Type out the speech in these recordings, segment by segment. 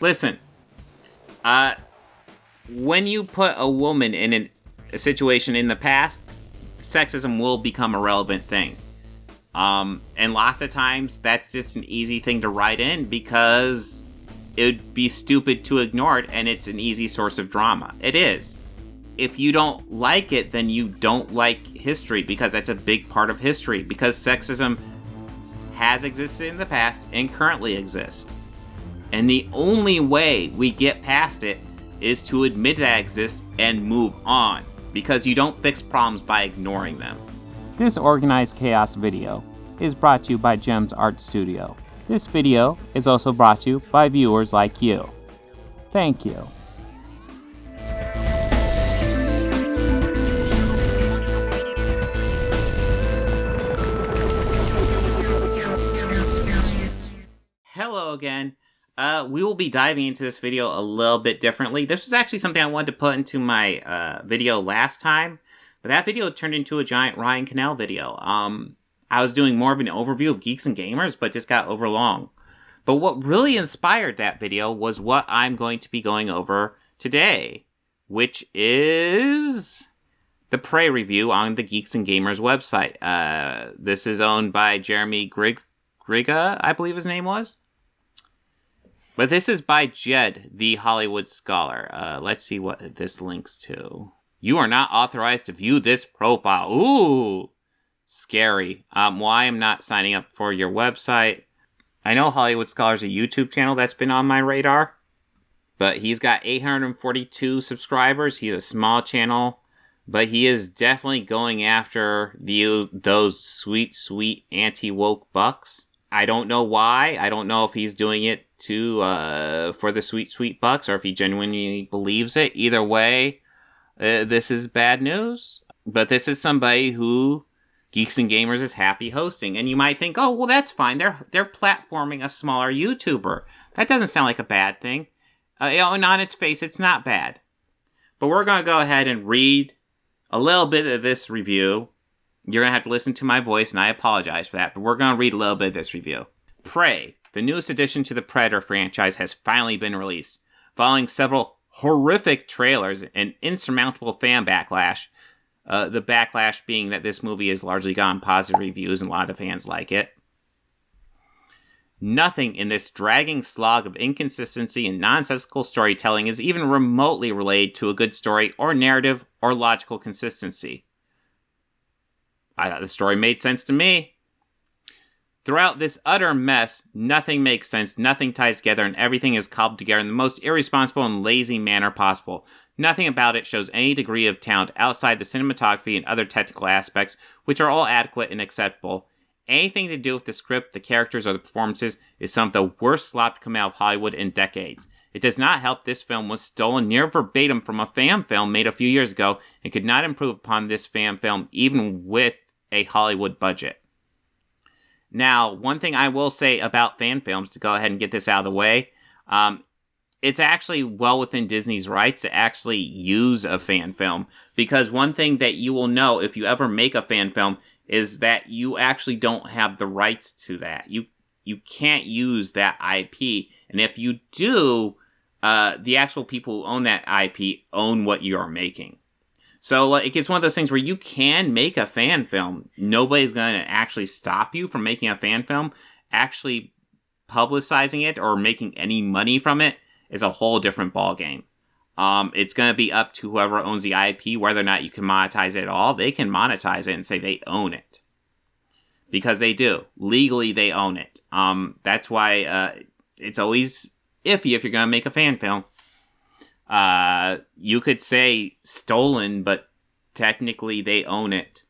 Listen, when you put a woman in a situation in the past, sexism will become a relevant thing. And lots of times that's just an easy thing to write in because it would be stupid to ignore it, and it's an easy source of drama. It is. If you don't like it, then you don't like history, because that's a big part of history, because sexism has existed in the past and currently exists. And the only way we get past it is to admit that it exists and move on, because you don't fix problems by ignoring them. This Organized Chaos video is brought to you by Gems Art Studio. This video is also brought to you by viewers like you. Thank you. Hello again. We will be diving into this video a little bit differently. This was actually something I wanted to put into my video last time, but that video turned into a giant Ryan Cannell video. I was doing more of an overview of Geeks and Gamers, but just got overlong. But what really inspired that video was what I'm going to be going over today, which is the Prey review on the Geeks and Gamers website. This is owned by Jeremy Griga, I believe his name was. But this is by Jed, the Hollywood Scholar. Let's see what this links to. You are not authorized to view this profile. Ooh, scary. Why I'm not signing up for your website. I know Hollywood Scholar's a YouTube channel that's been on my radar, but he's got 842 subscribers. He's a small channel, but he is definitely going after those sweet anti-woke bucks. I don't know why. I don't know if he's doing it for the sweet bucks, or if he genuinely believes it. Either way, this is bad news. But this is somebody who Geeks and Gamers is happy hosting. And you might think, oh, well, that's fine. They're platforming a smaller YouTuber. That doesn't sound like a bad thing. And on its face, it's not bad. But we're going to go ahead and read a little bit of this review. You're going to have to listen to my voice, and I apologize for that, but we're going to read a little bit of this review. Prey, the newest addition to the Predator franchise, has finally been released. Following several horrific trailers and insurmountable fan backlash, the backlash being that this movie has largely gotten positive reviews and a lot of fans like it. Nothing in this dragging slog of inconsistency and nonsensical storytelling is even remotely related to a good story or narrative or logical consistency. I thought the story made sense to me. Throughout this utter mess, nothing makes sense, nothing ties together, and everything is cobbled together in the most irresponsible and lazy manner possible. Nothing about it shows any degree of talent outside the cinematography and other technical aspects, which are all adequate and acceptable. Anything to do with the script, the characters, or the performances is some of the worst slop to come out of Hollywood in decades. It does not help this film was stolen near verbatim from a fan film made a few years ago, and could not improve upon this fan film even with a Hollywood budget. Now, one thing I will say about fan films, to go ahead and get this out of the way, it's actually well within Disney's rights to actually use a fan film, because one thing that you will know if you ever make a fan film is that you actually don't have the rights to that. You can't use that IP, and if you do, the actual people who own that IP own what you are making. So it's one of those things where you can make a fan film. Nobody's going to actually stop you from making a fan film. Actually publicizing it or making any money from it is a whole different ballgame. It's going to be up to whoever owns the IP, whether or not you can monetize it at all. They can monetize it and say they own it. Because they do. Legally, they own it. That's why it's always iffy if you're going to make a fan film. You could say stolen, but technically they own it.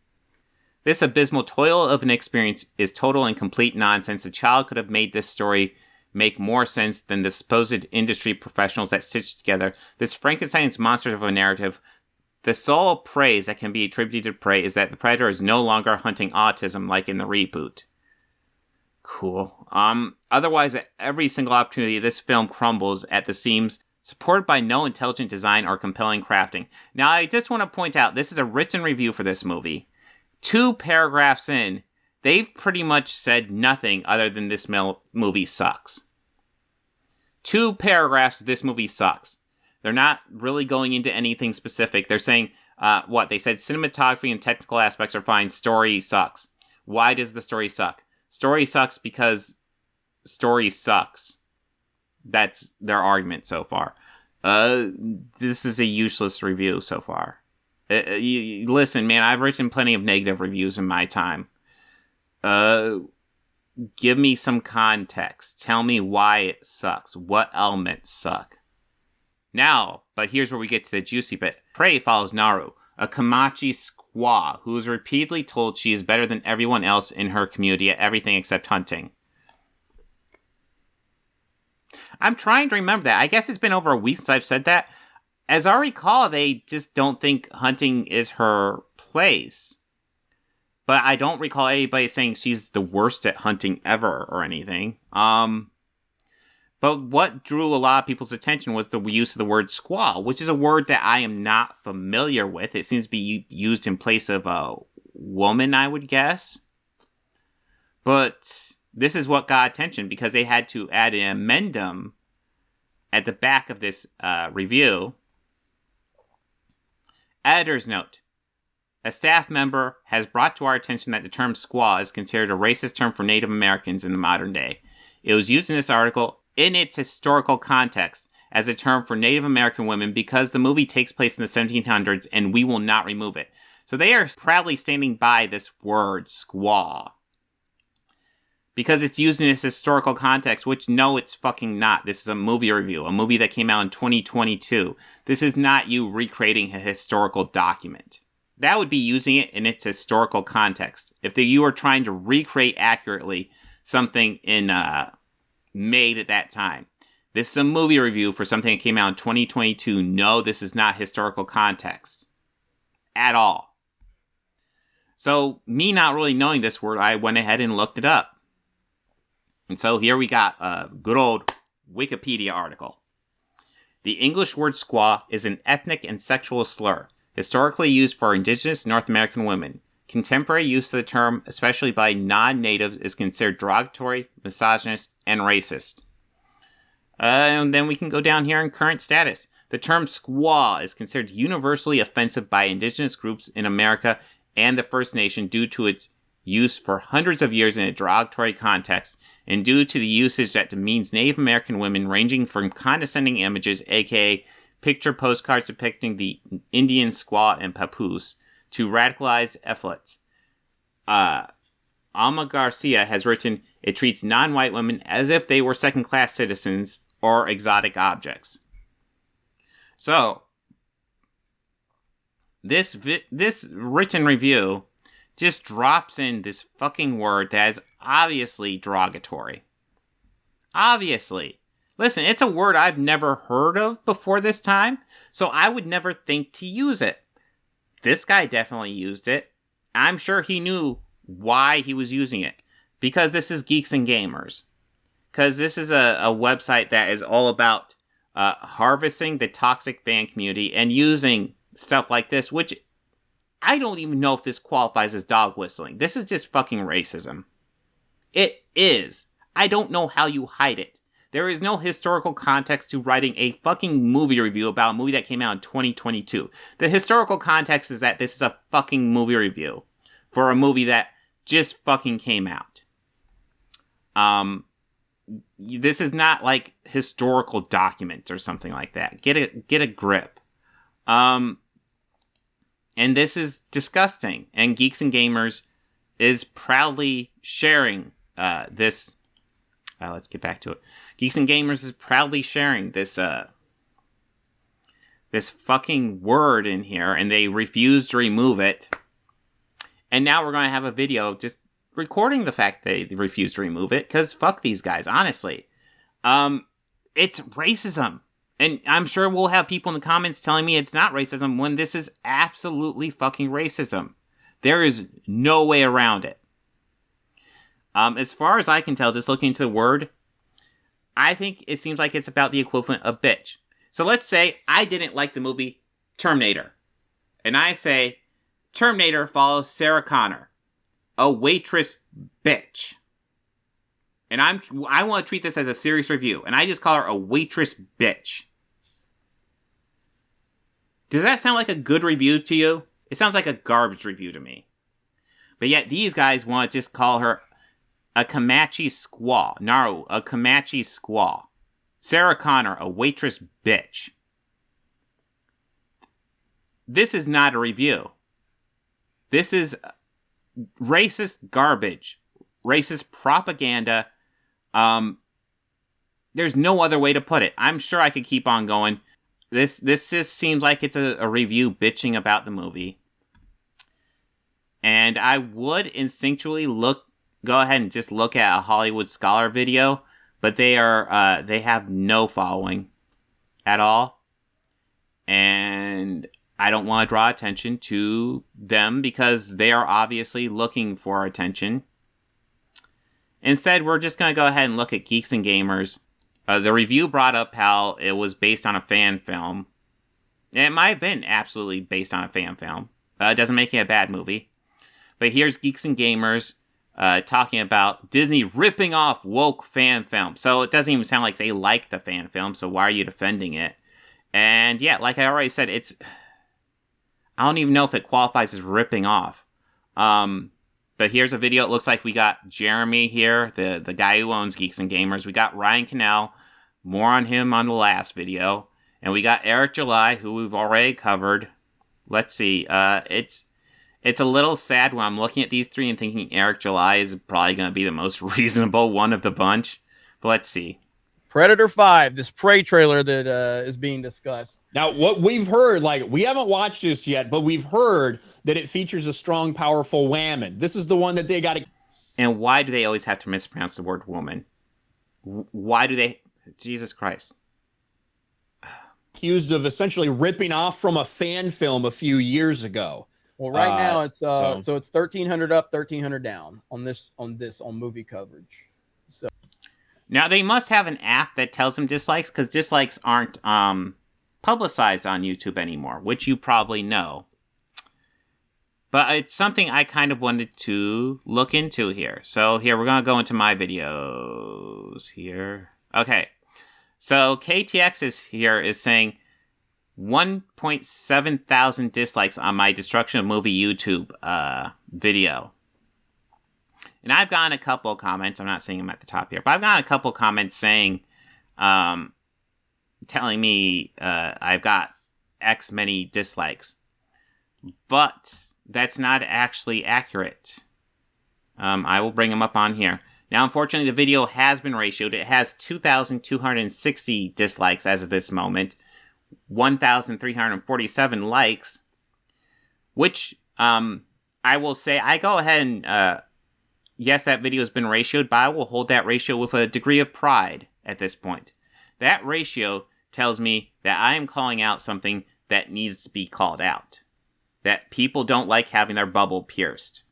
This abysmal toil of an experience is total and complete nonsense. A child could have made this story make more sense than the supposed industry professionals that stitched together this Frankenstein's monster of a narrative. The sole praise that can be attributed to Prey is that the Predator is no longer hunting autism like in the reboot. Cool. Otherwise, at every single opportunity, this film crumbles at the seams, supported by no intelligent design or compelling crafting. Now, I just want to point out, this is a written review for this movie. 2 paragraphs in, they've pretty much said nothing other than this movie sucks. 2 paragraphs, this movie sucks. They're not really going into anything specific. They're saying, they said cinematography and technical aspects are fine. Story sucks. Why does the story suck? Story sucks because story sucks. That's their argument so far. This is a useless review so far. Listen, man, I've written plenty of negative reviews in my time. Give me some context. Tell me why it sucks. What elements suck? Now, but here's where we get to the juicy bit. Prey follows Naru, a Kamachi squaw who is repeatedly told she is better than everyone else in her community at everything except hunting. I'm trying to remember that. I guess it's been over a week since I've said that. As I recall, they just don't think hunting is her place. But I don't recall anybody saying she's the worst at hunting ever or anything. But what drew a lot of people's attention was the use of the word squaw, which is a word that I am not familiar with. It seems to be used in place of a woman, I would guess. But this is what got attention because they had to add an amendum at the back of this review. Editor's note. A staff member has brought to our attention that the term squaw is considered a racist term for Native Americans in the modern day. It was used in this article in its historical context as a term for Native American women because the movie takes place in the 1700s and we will not remove it. So they are proudly standing by this word, squaw. Because it's used in its historical context, which no, it's fucking not. This is a movie review, a movie that came out in 2022. This is not you recreating a historical document. That would be using it in its historical context. If you were trying to recreate accurately something made at that time. This is a movie review for something that came out in 2022. No, this is not historical context. At all. So, me not really knowing this word, I went ahead and looked it up. And so here we got a good old Wikipedia article. The English word squaw is an ethnic and sexual slur, historically used for indigenous North American women. Contemporary use of the term, especially by non-natives, is considered derogatory, misogynist, and racist. And then we can go down here in current status. The term squaw is considered universally offensive by indigenous groups in America and the First Nation due to its use for hundreds of years in a derogatory context, and due to the usage that demeans Native American women, ranging from condescending images, aka picture postcards depicting the Indian squaw and papoose, to radicalized epithets. Alma Garcia has written, it treats non-white women as if they were second-class citizens or exotic objects. So, this written review just drops in this fucking word that is obviously derogatory. Obviously. Listen, it's a word I've never heard of before this time, so I would never think to use it. This guy definitely used it. I'm sure he knew why he was using it. Because this is Geeks and Gamers. Because this is a website that is all about harvesting the toxic fan community and using stuff like this, which I don't even know if this qualifies as dog whistling. This is just fucking racism. It is. I don't know how you hide it. There is no historical context to writing a fucking movie review about a movie that came out in 2022. The historical context is that this is a fucking movie review for a movie that just fucking came out. This is not like historical documents or something like that. Get a grip. And this is disgusting. And Geeks and Gamers is proudly sharing this. Let's get back to it. Geeks and Gamers is proudly sharing this this fucking word in here, and they refuse to remove it. And now we're going to have a video just recording the fact they refuse to remove it, because fuck these guys, honestly. It's racism. And I'm sure we'll have people in the comments telling me it's not racism when this is absolutely fucking racism. There is no way around it. As far as I can tell, just looking into the word, I think it seems like it's about the equivalent of bitch. So let's say I didn't like the movie Terminator. And I say, Terminator follows Sarah Connor, a waitress bitch. And I want to treat this as a serious review, and I just call her a waitress bitch. Does that sound like a good review to you? It sounds like a garbage review to me. But yet these guys want to just call her a Comanche squaw. Naru, a Comanche squaw. Sarah Connor, a waitress bitch. This is not a review. This is racist garbage. Racist propaganda. There's no other way to put it. I'm sure I could keep on going. This just seems like it's a review bitching about the movie. And I would instinctually go ahead and just look at a Hollywood Scholar video, but they have no following at all. And I don't want to draw attention to them because they are obviously looking for attention. Instead, we're just going to go ahead and look at Geeks and Gamers. The review brought up how it was based on a fan film. It might have been absolutely based on a fan film. It doesn't make it a bad movie. But here's Geeks and Gamers talking about Disney ripping off woke fan film. So it doesn't even sound like they like the fan film, so why are you defending it? And yeah, like I already said, I don't even know if it qualifies as ripping off. But here's a video. It looks like we got Jeremy here, the guy who owns Geeks and Gamers. We got Ryan Cannell. More on him on the last video. And we got Eric July, who we've already covered. Let's see. It's a little sad when I'm looking at these three and thinking Eric July is probably going to be the most reasonable one of the bunch. But let's see. Predator 5, this Prey trailer that is being discussed. Now, what we've heard, like, we haven't watched this yet, but we've heard that it features a strong, powerful woman. This is the one that they got to... And why do they always have to mispronounce the word woman? Why do they... Jesus Christ. Accused of essentially ripping off from a fan film a few years ago. Well, right now it's so it's 1,300 up, 1,300 down on movie coverage. So now they must have an app that tells them dislikes, because dislikes aren't publicized on YouTube anymore, which you probably know. But it's something I kind of wanted to look into here. So here, we're going to go into my videos here. Okay. So KTX is saying 1.7 thousand dislikes on my Destruction of Movie YouTube video. And I've gotten a couple of comments. I'm not seeing them at the top here, but I've gotten a couple of comments saying, telling me I've got X many dislikes. But that's not actually accurate. I will bring them up on here. Now, unfortunately, the video has been ratioed. It has 2,260 dislikes as of this moment, 1,347 likes, which I will say, I go ahead and, yes, that video has been ratioed, but I will hold that ratio with a degree of pride at this point. That ratio tells me that I am calling out something that needs to be called out, that people don't like having their bubble pierced.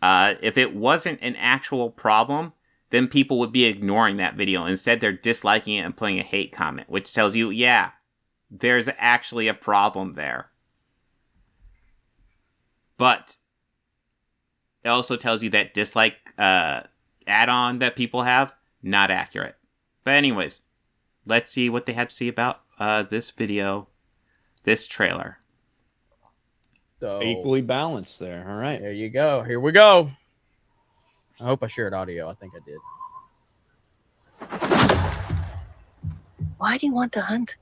If it wasn't an actual problem, then people would be ignoring that video. Instead, they're disliking it and putting a hate comment, which tells you, yeah, there's actually a problem there. But it also tells you that dislike add-on that people have, not accurate. But anyways, let's see what they have to say about this video, this trailer. So, equally balanced there. All right. There you go. Here we go. I hope I shared audio. I think I did. Why do you want to hunt?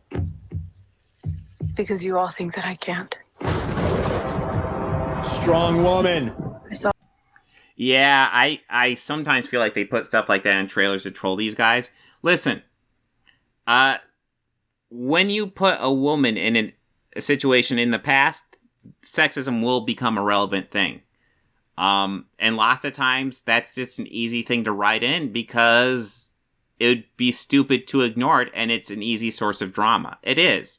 Because you all think that I can't. Strong woman. Yeah, I sometimes feel like they put stuff like that in trailers to troll these guys. Listen, when you put a woman in a situation in the past, sexism will become a relevant thing. And lots of times that's just an easy thing to write in because it would be stupid to ignore it, and it's an easy source of drama. It is.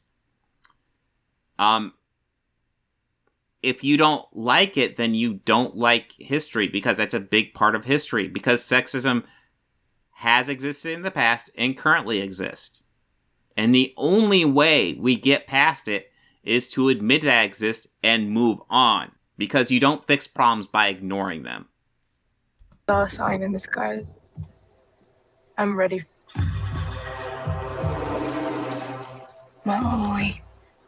If you don't like it, then you don't like history, because that's a big part of history, because sexism has existed in the past and currently exists. And the only way we get past it is to admit that it exists and move on, because you don't fix problems by ignoring them. I saw a sign in the sky I'm ready. Muy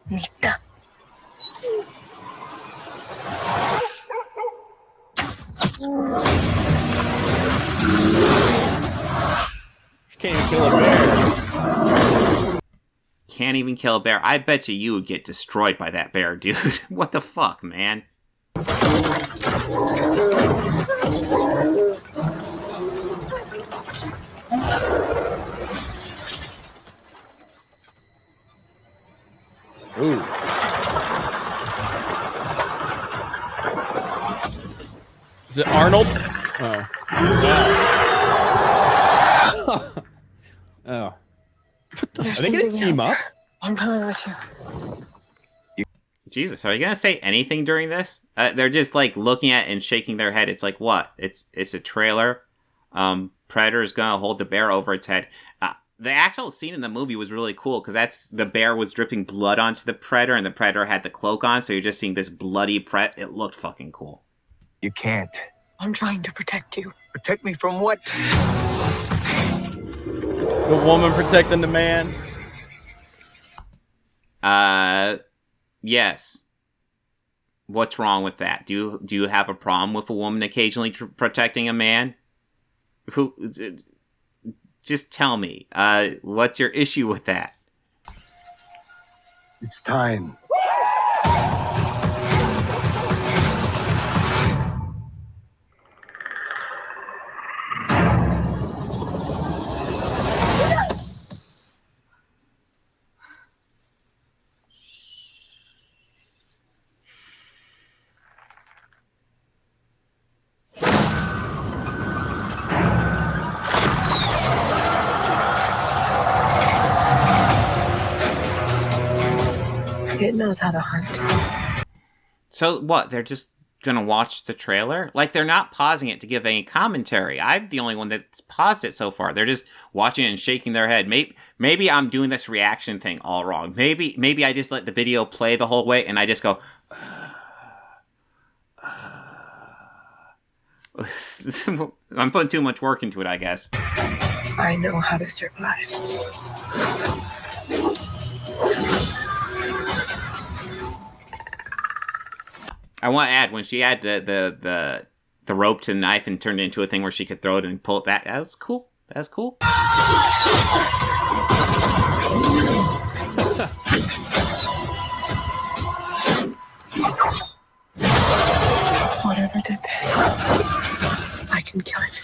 bonita. She can't even kill a bear. Can't even kill a bear. I bet you would get destroyed by that bear, dude. What the fuck, man? Ooh. Is it Arnold? Oh. Oh. Are they gonna team up? I'm coming with you. Jesus, are you gonna say anything during this? They're just like looking at it and shaking their head. It's like, what? It's a trailer. Predator's gonna hold the bear over its head. The actual scene in the movie was really cool because the bear was dripping blood onto the predator, and the predator had the cloak on, so you're just seeing this bloody It looked fucking cool. You can't. I'm trying to protect you. Protect me from what? The woman protecting the man. Yes. What's wrong with that? Do you have a problem with a woman occasionally protecting a man? Just tell me. What's your issue with that? It's time. It knows how to hunt. So what? They're just gonna watch the trailer? Like, they're not pausing it to give any commentary. I'm the only one that's paused it so far. They're just watching it and shaking their head. Maybe I'm doing this reaction thing all wrong. Maybe I just let the video play the whole way and I just go. I'm putting too much work into it, I guess. I know how to survive. I want to add, when she had the rope to the knife and turned it into a thing where she could throw it and pull it back, that was cool. That was cool. Whatever did this, I can kill it.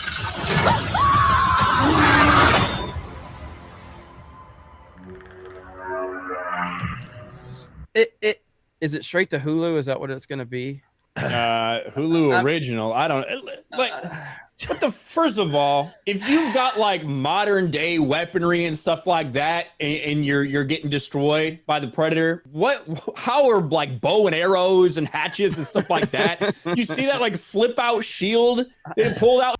Is it straight to Hulu? Is that what it's going to be? Hulu original. I don't like. But first of all, if you've got like modern day weaponry and stuff like that, and you're getting destroyed by the predator, how are like bow and arrows and hatchets and stuff like that? You see that like flip out shield they pulled out?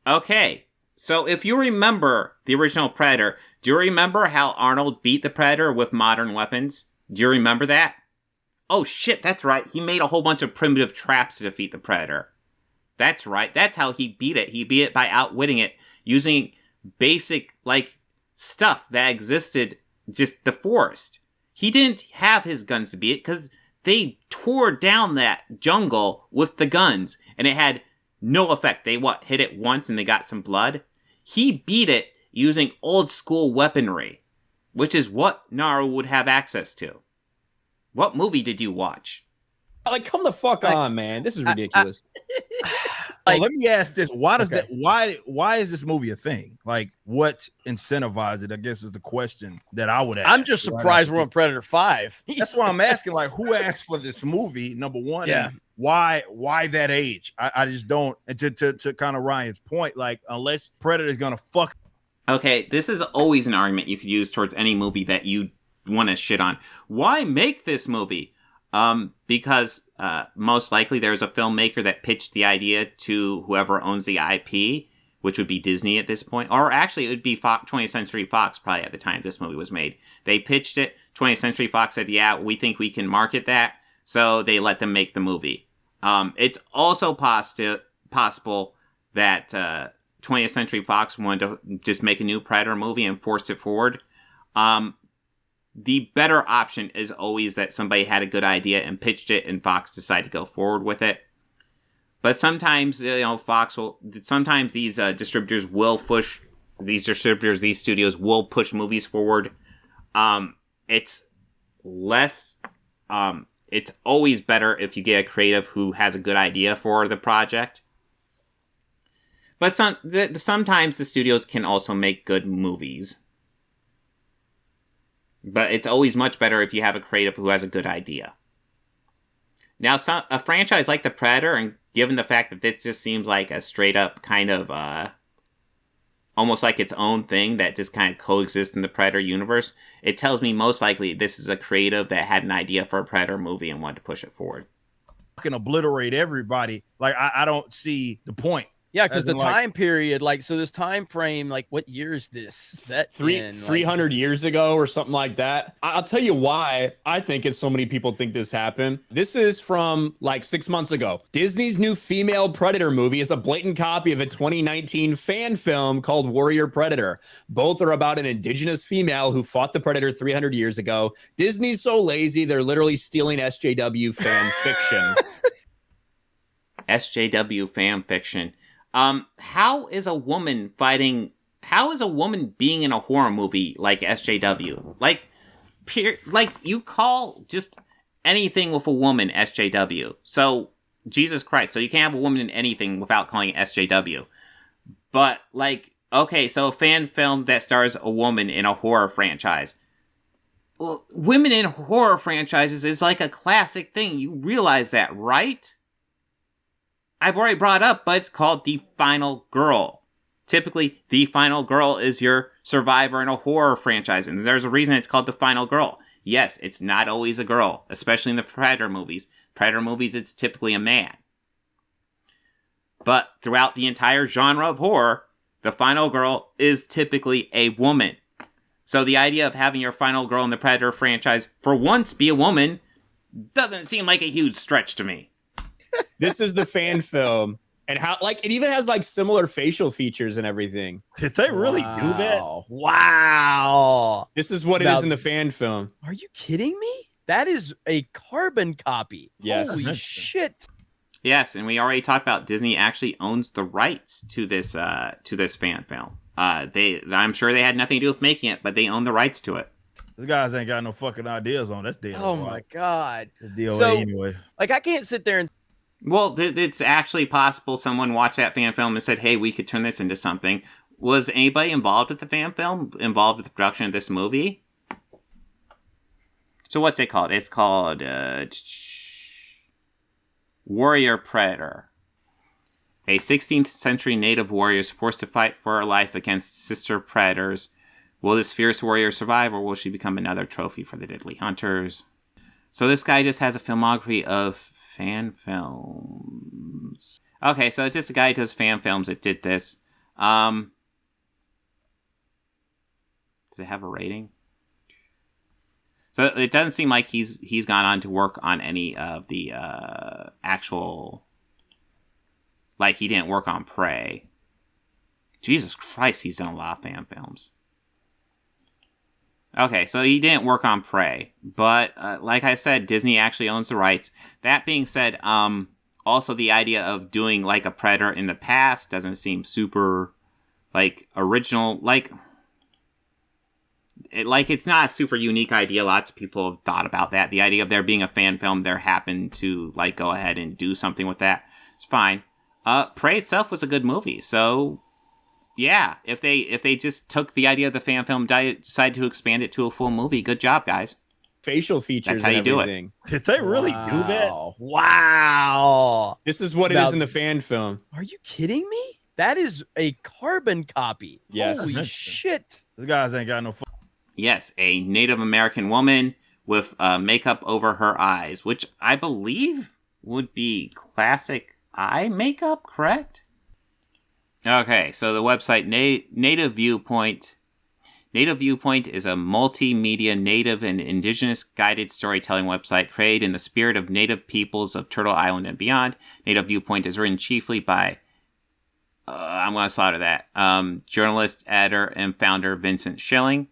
Okay, so if you remember the original Predator, do you remember how Arnold beat the Predator with modern weapons? Do you remember that? Oh shit, that's right. He made a whole bunch of primitive traps to defeat the Predator. That's right. That's how he beat it. He beat it by outwitting it using basic, like, stuff that existed, just the forest. He didn't have his guns to beat it because they tore down that jungle with the guns and it had no effect. They hit it once and they got some blood? He beat it using old school weaponry, which is what Naru would have access to. What movie did you watch? Like, come the fuck on, man. This is ridiculous. Well, let me ask this. Why does that why is this movie a thing? Like, what incentivized it, I guess, is the question that I would ask. I'm just surprised we're on Predator 5. That's why I'm asking, like, who asked for this movie, number one? Yeah. And why that age? I just don't. And to kind of Ryan's point, like, unless Predator's gonna fuck. Okay, this is always an argument you could use towards any movie that you want to shit on. Why make this movie? Because most likely there's a filmmaker that pitched the idea to whoever owns the IP, which would be Disney at this point. Or actually, it would be 20th Century Fox probably at the time this movie was made. They pitched it. 20th Century Fox said, yeah, we think we can market that. So they let them make the movie. It's also possible that 20th Century Fox wanted to just make a new Predator movie and forced it forward, the better option is always that somebody had a good idea and pitched it and Fox decided to go forward with it. But sometimes, sometimes these distributors will push, these studios will push movies forward. It's always better if you get a creative who has a good idea for the project. But sometimes the studios can also make good movies. But it's always much better if you have a creative who has a good idea. Now, a franchise like The Predator, and given the fact that this just seems like a straight up kind of, almost like its own thing that just kind of coexists in the Predator universe, it tells me most likely this is a creative that had an idea for a Predator movie and wanted to push it forward. Can obliterate everybody. Like, I don't see the point. Yeah, because the time period, so this time frame, what year is this set? 300 years ago or something like that. I'll tell you why I think so many people think this happened. This is from 6 months ago. Disney's new female Predator movie is a blatant copy of a 2019 fan film called Warrior Predator. Both are about an indigenous female who fought the Predator 300 years ago. Disney's so lazy, they're literally stealing SJW fan fiction. SJW fan fiction. How is a woman being in a horror movie like SJW? You call just anything with a woman SJW. So, Jesus Christ. So you can't have a woman in anything without calling it SJW. But, okay, so a fan film that stars a woman in a horror franchise. Well, women in horror franchises is like a classic thing. You realize that, right? I've already brought up, but it's called The Final Girl. Typically, The Final Girl is your survivor in a horror franchise, and there's a reason it's called The Final Girl. Yes, it's not always a girl, especially in the Predator movies. Predator movies, it's typically a man. But throughout the entire genre of horror, the final girl is typically a woman. So the idea of having your final girl in the Predator franchise for once be a woman doesn't seem like a huge stretch to me. This is the fan film, and how it even has similar facial features and everything. Did they really do that? Wow. This is what it is in the fan film. Are you kidding me? That is a carbon copy. Yes. Holy shit. Yes, and we already talked about Disney actually owns the rights to this fan film. I'm sure they had nothing to do with making it, but they own the rights to it. These guys ain't got no fucking ideas on that's DOA. Oh my god. It's DOA so, anyway. I can't sit there and. Well, it's actually possible someone watched that fan film and said, "Hey, we could turn this into something." Was anybody involved with the fan film? Involved with the production of this movie? So what's it called? It's called Warrior Predator. A 16th century native warrior is forced to fight for her life against sister predators. Will this fierce warrior survive, or will she become another trophy for the deadly hunters? So this guy just has a filmography of fan films. Okay, so it's just a guy who does fan films that did this. Does it have a rating? So it doesn't seem like he's gone on to work on any of the actual... he didn't work on Prey. Jesus Christ, he's done a lot of fan films. Okay, so he didn't work on Prey, but like I said, Disney actually owns the rights. That being said, also the idea of doing a Predator in the past doesn't seem super original. It's not a super unique idea. Lots of people have thought about that. The idea of there being a fan film, there happened to go ahead and do something with that. It's fine. Prey itself was a good movie, so. Yeah, if they just took the idea of the fan film, decided to expand it to a full movie, good job, guys. Facial features. That's how you and everything. do it. Did they really do that? Wow. This is what it is in the fan film. Are you kidding me? That is a carbon copy. Yes. Holy shit. These guys ain't got no. Yes, a Native American woman with makeup over her eyes, which I believe would be classic eye makeup, correct? Okay, so the website Native Viewpoint. Native Viewpoint is a multimedia Native and Indigenous guided storytelling website created in the spirit of Native peoples of Turtle Island and beyond. Native Viewpoint is written chiefly by I'm going to slaughter that. Journalist, editor, and founder Vincent Schilling.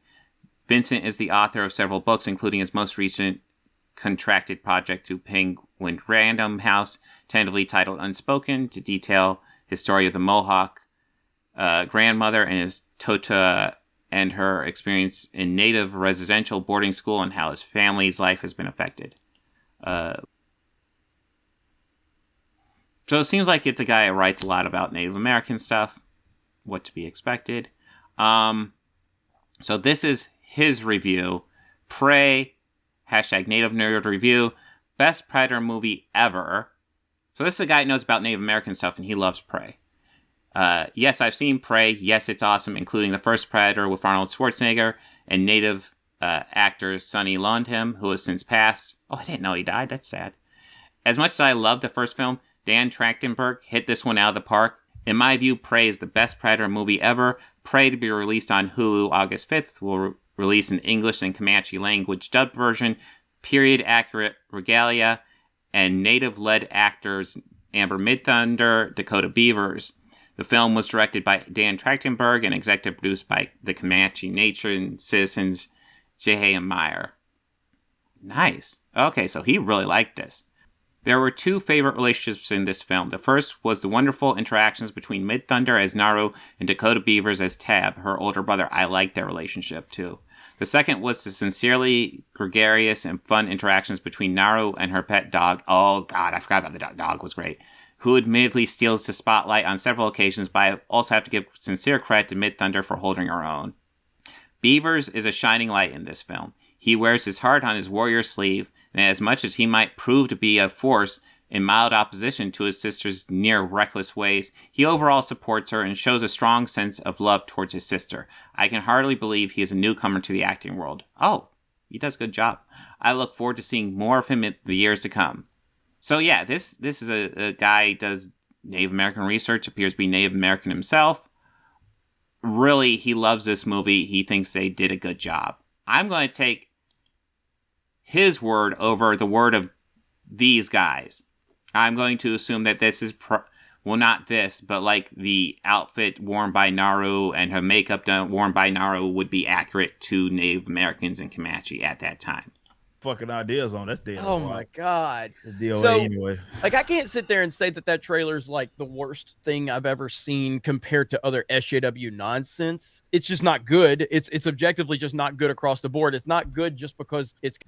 Vincent is the author of several books, including his most recent contracted project through Penguin Random House, tentatively titled Unspoken, to detail his story of the Mohawk grandmother and his Tota and her experience in native residential boarding school and how his family's life has been affected. So it seems like it's a guy who writes a lot about Native American stuff. What to be expected. So this is his review. Prey, hashtag Native Nerd Review, best Predator movie ever. So this is a guy who knows about Native American stuff, and he loves Prey. Yes, I've seen Prey. Yes, it's awesome, including the first Predator with Arnold Schwarzenegger and Native actor Sonny Landham, who has since passed. Oh, I didn't know he died. That's sad. As much as I loved the first film, Dan Trachtenberg hit this one out of the park. In my view, Prey is the best Predator movie ever. Prey, to be released on Hulu August 5th, will release an English and Comanche language dubbed version, period-accurate regalia, and native-led actors Amber Midthunder, Dakota Beavers. The film was directed by Dan Trachtenberg and executive produced by the Comanche Nation citizens Jehe and Meyer. Nice. Okay, so he really liked this. There were two favorite relationships in this film. The first was the wonderful interactions between Midthunder as Naru and Dakota Beavers as Tab, her older brother. I liked their relationship too. The second was the sincerely gregarious and fun interactions between Naru and her pet dog. Oh god, I forgot about the dog. Dog was great. Who admittedly steals the spotlight on several occasions, but I also have to give sincere credit to Midthunder for holding her own. Beavers is a shining light in this film. He wears his heart on his warrior sleeve, and as much as he might prove to be a force in mild opposition to his sister's near reckless ways, he overall supports her and shows a strong sense of love towards his sister. I can hardly believe he is a newcomer to the acting world. Oh, he does a good job. I look forward to seeing more of him in the years to come. So yeah, this is a guy who does Native American research, appears to be Native American himself. Really, he loves this movie. He thinks they did a good job. I'm going to take his word over the word of these guys. I'm going to assume that this is, well, not this, but like the outfit worn by Naru and her makeup worn by Naru would be accurate to Native Americans and Comanche at that time. Fucking ideas on that's deal. Oh my god. So anyway, like I can't sit there and say that trailer's like the worst thing I've ever seen compared to other SJW nonsense. It's just not good. It's objectively just not good across the board. It's not good just because it's.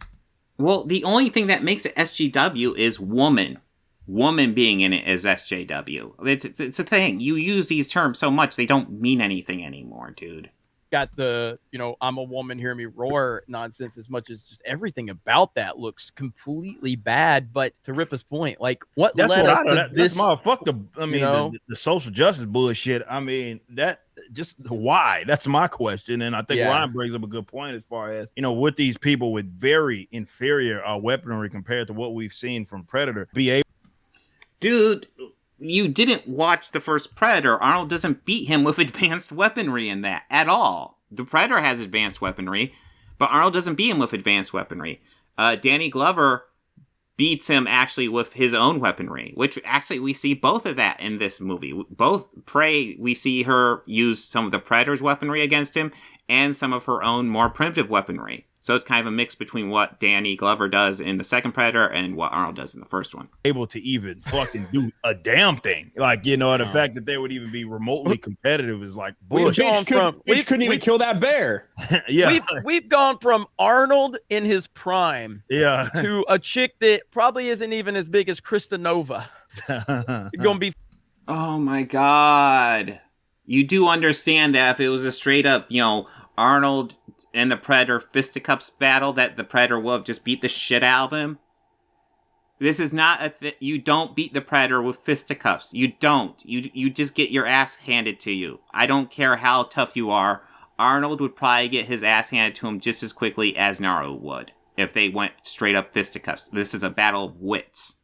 Well, the only thing that makes it SJW is woman. Woman being in it is SJW. It's a thing. You use these terms so much they don't mean anything anymore, dude. Got the, I'm a woman, hear me roar nonsense as much as just everything about that looks completely bad. But to Ripa's point, like that's led us to this? That's motherfucker. I mean, the social justice bullshit. I mean, that just why? That's my question. And I think Ryan brings up a good point as far as, with these people with very inferior weaponry compared to what we've seen from Predator, be able. Dude, you didn't watch the first Predator. Arnold doesn't beat him with advanced weaponry in that at all. The Predator has advanced weaponry, but Arnold doesn't beat him with advanced weaponry. Danny Glover beats him actually with his own weaponry, which actually we see both of that in this movie. Both Prey, we see her use some of the Predator's weaponry against him and some of her own more primitive weaponry. So it's kind of a mix between what Danny Glover does in the second Predator and what Arnold does in the first one. Able to even fucking do a damn thing. Like, the fact that they would even be remotely competitive is like bullshit. Which couldn't even kill that bear. Yeah. We've gone from Arnold in his prime to a chick that probably isn't even as big as Krista Nova. Gonna be. Oh my God. You do understand that if it was a straight up, Arnold and the Predator fisticuffs battle, that the Predator will have just beat the shit out of him. This is not you don't beat the Predator with fisticuffs. You don't. You just get your ass handed to you. I don't care how tough you are. Arnold would probably get his ass handed to him just as quickly as Naru would if they went straight up fisticuffs. This is a battle of wits.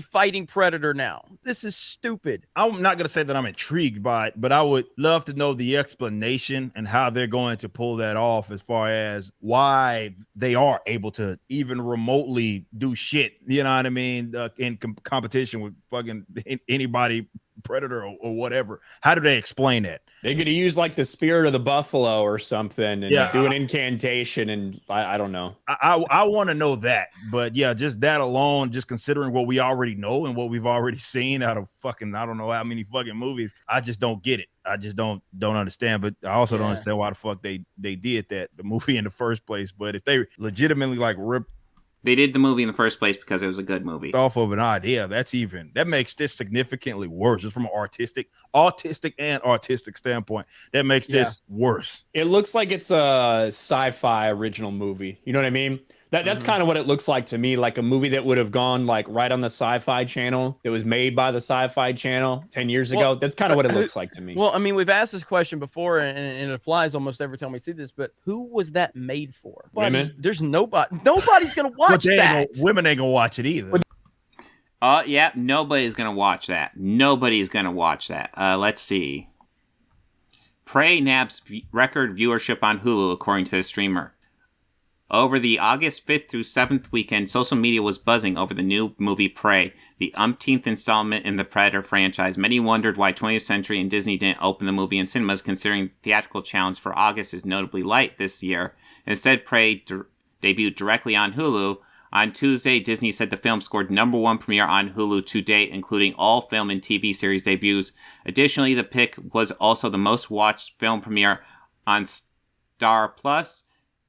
Fighting Predator now. This is stupid. I'm not going to say that I'm intrigued by it, but I would love to know the explanation and how they're going to pull that off as far as why they are able to even remotely do shit, you know what I mean, in competition with fucking anybody predator or whatever. How do they explain that? They're going to use like the spirit of the buffalo or something and do an incantation. And I don't know. I want to know that. But yeah, just that alone, just considering what we already know and what we've already seen out of fucking, I don't know how many fucking movies, I just don't get it. I just don't understand. But I also don't understand why the fuck they did the movie in the first place. But if they legitimately like rip, they did the movie in the first place because it was a good movie off of an idea, that makes this significantly worse, just from an artistic standpoint. That makes this worse. It looks like it's a sci-fi original movie. You know what I mean? That's kind of what it looks like to me, like a movie that would have gone like right on the Sci-Fi Channel, that was made by the Sci-Fi Channel 10 years ago. That's kind of what it looks like to me. Well, I mean, we've asked this question before, and it applies almost every time we see this, but who was that made for? Women? There's nobody's going to watch that. Women ain't going to watch it either. Yeah, nobody's going to watch that. Nobody's going to watch that. Let's see. Prey nabs record viewership on Hulu, according to the streamer. Over the August 5th through 7th weekend, social media was buzzing over the new movie Prey, the umpteenth installment in the Predator franchise. Many wondered why 20th Century and Disney didn't open the movie in cinemas, considering theatrical challenge for August is notably light this year. Instead, Prey debuted directly on Hulu. On Tuesday, Disney said the film scored #1 premiere on Hulu to date, including all film and TV series debuts. Additionally, the pick was also the most watched film premiere on Star Plus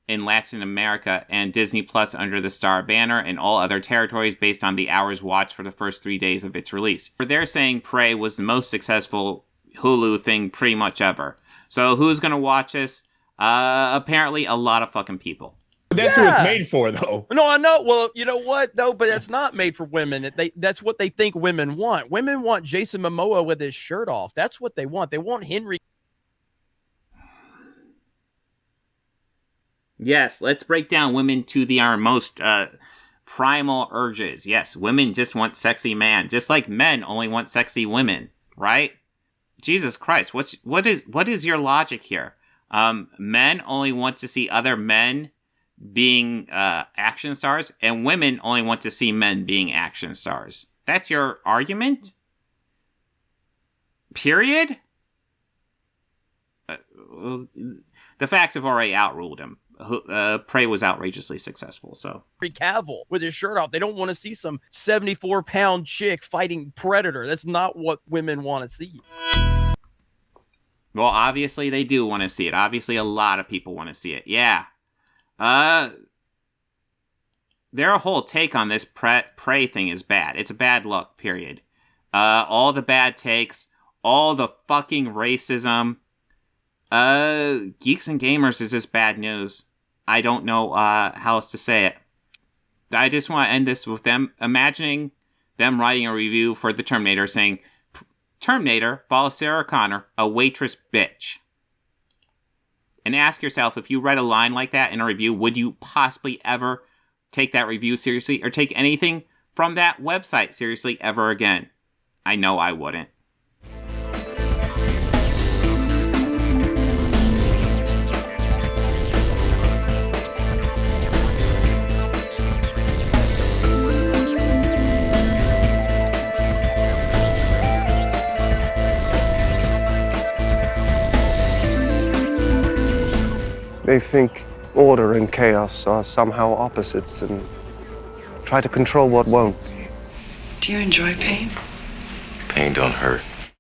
in Latin America and Disney Plus under the Star banner and all other territories based on the hours watched for the first 3 days of its release. They're saying Prey was the most successful Hulu thing pretty much ever. So who's going to watch this? Apparently a lot of fucking people. That's who it's made for, though. No, I know. Well, you know what, though? But it's not made for women. That's what they think women want. Women want Jason Momoa with his shirt off. That's what they want. They want Henry. Yes, let's break down women to our most primal urges. Yes, women just want sexy man, just like men only want sexy women, right? Jesus Christ, what is your logic here? Men only want to see other men being action stars, and women only want to see men being action stars. That's your argument? Period? The facts have already outruled him. Prey was outrageously successful, so. Cavill with his shirt off. They don't want to see some 74-pound chick fighting Predator. That's not what women want to see. Well, obviously they do want to see it. Obviously a lot of people want to see it. Yeah. Their whole take on this Prey thing is bad. It's a bad look, period. All the bad takes, all the fucking racism. Geeks and Gamers is just bad news. I don't know how else to say it. I just want to end this with them imagining them writing a review for The Terminator saying, Terminator follows Sarah Connor, a waitress bitch. And ask yourself, if you read a line like that in a review, would you possibly ever take that review seriously or take anything from that website seriously ever again? I know I wouldn't. They think order and chaos are somehow opposites and try to control what won't be. Do you enjoy pain? Pain don't hurt.